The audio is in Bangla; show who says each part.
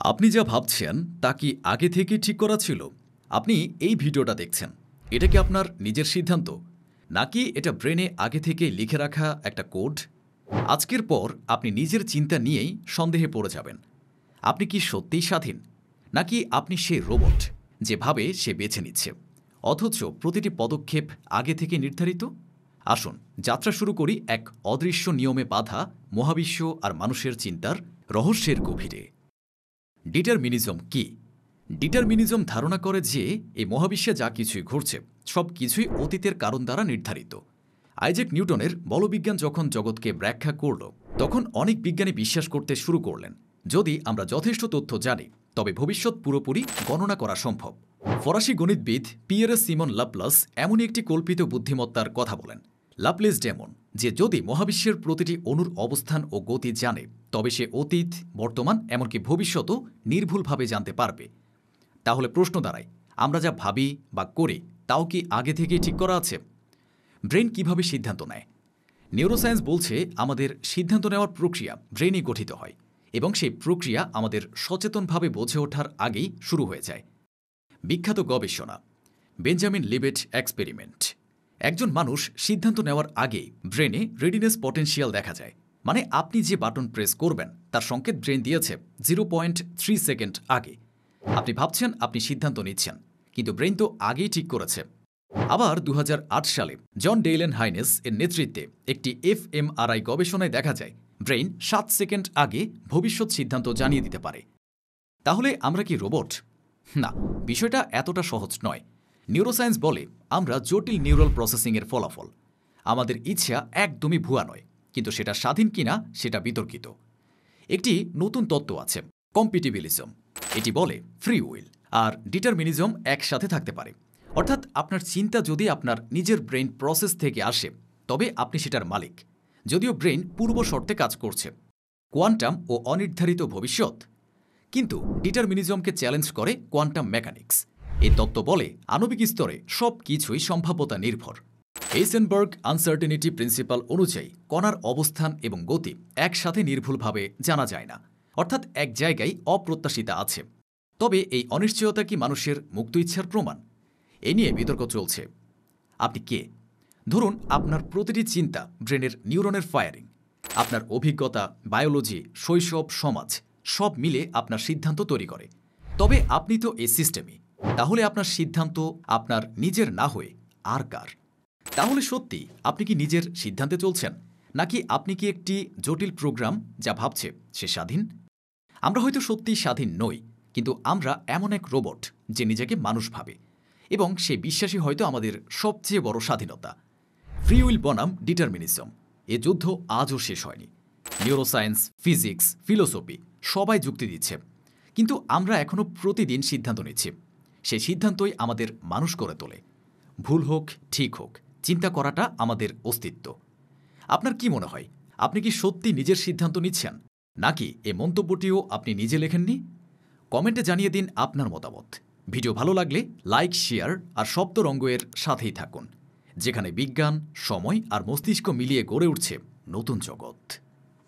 Speaker 1: আপনি যা ভাবছেন তা কি আগে থেকেই ঠিক করা ছিল? আপনি এই ভিডিওটা দেখছেন। এটা কি আপনার নিজের সিদ্ধান্ত? নাকি এটা ব্রেনে আগে থেকেই লিখে রাখা একটা কোড? আজকের পর আপনি নিজের চিন্তা নিয়েই সন্দেহে পড়ে যাবেন। আপনি কি সত্যিই স্বাধীন? নাকি আপনি সেই রোবট যে ভাবে সে বেছে নিচ্ছে, অথচ প্রতিটি পদক্ষেপ আগে থেকে নির্ধারিত? আসুন যাত্রা শুরু করি এক অদৃশ্য নিয়মে বাঁধা মহাবিশ্ব আর মানুষের চিন্তার রহস্যের গভীরে। ডিটারমিনিজম কি? ডিটারমিনিজম ধারণা করে যে এই মহাবিশ্বে যা কিছুই ঘটছে সব কিছুই অতীতের কারণ দ্বারা নির্ধারিত। আইজ্যাক নিউটনের বলবিজ্ঞান যখন জগৎকে ব্যাখ্যা করল, তখন অনেক বিজ্ঞানী বিশ্বাস করতে শুরু করলেন, যদি আমরা যথেষ্ট তথ্য জানি তবে ভবিষ্যৎ পুরোপুরি গণনা করা সম্ভব। ফরাসি গণিতবিদ পিয়ের সিমন লাপ্লাস এমনই একটি কল্পিত বুদ্ধিমত্তার কথা বলেন, লাপ্লেস ডেমন, যে যদি মহাবিশ্বের প্রতিটি অণুর অবস্থান ও গতি জানে তবে সে অতীত, বর্তমান, এমনকি ভবিষ্যতও নির্ভুলভাবে জানতে পারবে। তাহলে প্রশ্ন দাঁড়ায়, আমরা যা ভাবি বা করি তাও কি আগে থেকেই ঠিক করা আছে? ব্রেন কিভাবে সিদ্ধান্ত নেয়? নিউরোসায়েন্স বলছে আমাদের সিদ্ধান্ত নেওয়ার প্রক্রিয়া ব্রেনই গঠিত হয় এবং সেই প্রক্রিয়া আমাদের সচেতনভাবে বোঝে ওঠার আগেই শুরু হয়ে যায়। বিখ্যাত গবেষণা বেঞ্জামিন লিবেট এক্সপেরিমেন্ট। একজন মানুষ সিদ্ধান্ত নেওয়ার আগেই ব্রেনে রেডিনেস পটেনশিয়াল দেখা যায়, মানে আপনি যে বাটন প্রেস করবেন তার সংকেত ব্রেন দিয়েছে 0.3 সেকেন্ড আগে। আপনি ভাবছেন আপনি সিদ্ধান্ত নিচ্ছেন, কিন্তু ব্রেন তো আগেই ঠিক করেছে। আবার 2008 সালে জন ডেইলেন হাইনেস এর নেতৃত্বে একটি এফএমআরআই গবেষণায় দেখা যায় ব্রেন 7 সেকেন্ড আগে ভবিষ্যৎ সিদ্ধান্ত জানিয়ে দিতে পারে। তাহলে আমরা কি রোবট? না, বিষয়টা এতটা সহজ নয়। নিউরোসায়েন্স বলে আমরা জটিল নিউরাল প্রসেসিংয়ের ফলাফল। আমাদের ইচ্ছা একদমই ভুয়া নয়, কিন্তু সেটা স্বাধীন কিনা সেটা বিতর্কিত। একটি নতুন তত্ত্ব আছে, কম্পিটিবিলিজম। এটি বলে ফ্রি উইল আর ডিটারমিনিজম একসাথে থাকতে পারে। অর্থাৎ আপনার চিন্তা যদি আপনার নিজের ব্রেন প্রসেস থেকে আসে তবে আপনি সেটার মালিক, যদিও ব্রেন পূর্ব শর্তে কাজ করছে। কোয়ান্টাম ও অনির্ধারিত ভবিষ্যৎ। কিন্তু ডিটারমিনিজমকে চ্যালেঞ্জ করে কোয়ান্টাম মেকানিক্স। এই তত্ত্ব বলে আণবিক স্তরে সব কিছুই সম্ভাব্যতা নির্ভর। হেইসেনবার্গ আনসার্টেনিটি প্রিন্সিপাল অনুযায়ী কণার অবস্থান এবং গতি একসাথে নির্ভুলভাবে জানা যায় না, অর্থাৎ এক জায়গায় অপ্রত্যাশিত আছে। তবে এই অনিশ্চয়তা কি মানুষের মুক্ত ইচ্ছার প্রমাণ? এ নিয়ে বিতর্ক চলছে। আপনি কে? ধরুন আপনার প্রতিটি চিন্তা ব্রেনের নিউরনের ফায়ারিং। আপনার অভিজ্ঞতা, বায়োলজি, শৈশব, সমাজ সব মিলে আপনার সিদ্ধান্ত তৈরি করে। তবে আপনি তো এই সিস্টেমই। তাহলে আপনার সিদ্ধান্ত আপনার নিজের না হয়ে আর কার? তাহলে সত্যি আপনি কি নিজের সিদ্ধান্তে চলছেন, নাকি আপনি কি একটি জটিল প্রোগ্রাম যা ভাবছে সে স্বাধীন? আমরা হয়তো সত্যিই স্বাধীন নই, কিন্তু আমরা এমন এক রোবট যে নিজেকে মানুষ ভাবে, এবং সে বিশ্বাসী হয়তো আমাদের সবচেয়ে বড় স্বাধীনতা। ফ্রি উইল বনাম ডিটারমিনিজম, এ যুদ্ধ আজও শেষ হয়নি। নিউরোসায়েন্স, ফিজিক্স, ফিলোসফি সবাই যুক্তি দিচ্ছে, কিন্তু আমরা এখনও প্রতিদিন সিদ্ধান্ত নিচ্ছি। সেই সিদ্ধান্তই আমাদের মানুষ করে তোলে। ভুল হোক, ঠিক হোক, চিন্তা করাটা আমাদের অস্তিত্ব। আপনার কি মনে হয়, আপনি কি সত্যি নিজের সিদ্ধান্ত নিচ্ছেন, নাকি এ মন্তব্যটিও আপনি নিজে লেখেননি? কমেন্টে জানিয়ে দিন আপনার মতামত। ভিডিও ভালো লাগলে লাইক, শেয়ার আর সপ্তরঙ্গের সাথেই থাকুন, যেখানে বিজ্ঞান, সময় আর মস্তিষ্ক মিলিয়ে গড়ে উঠছে নতুন জগৎ।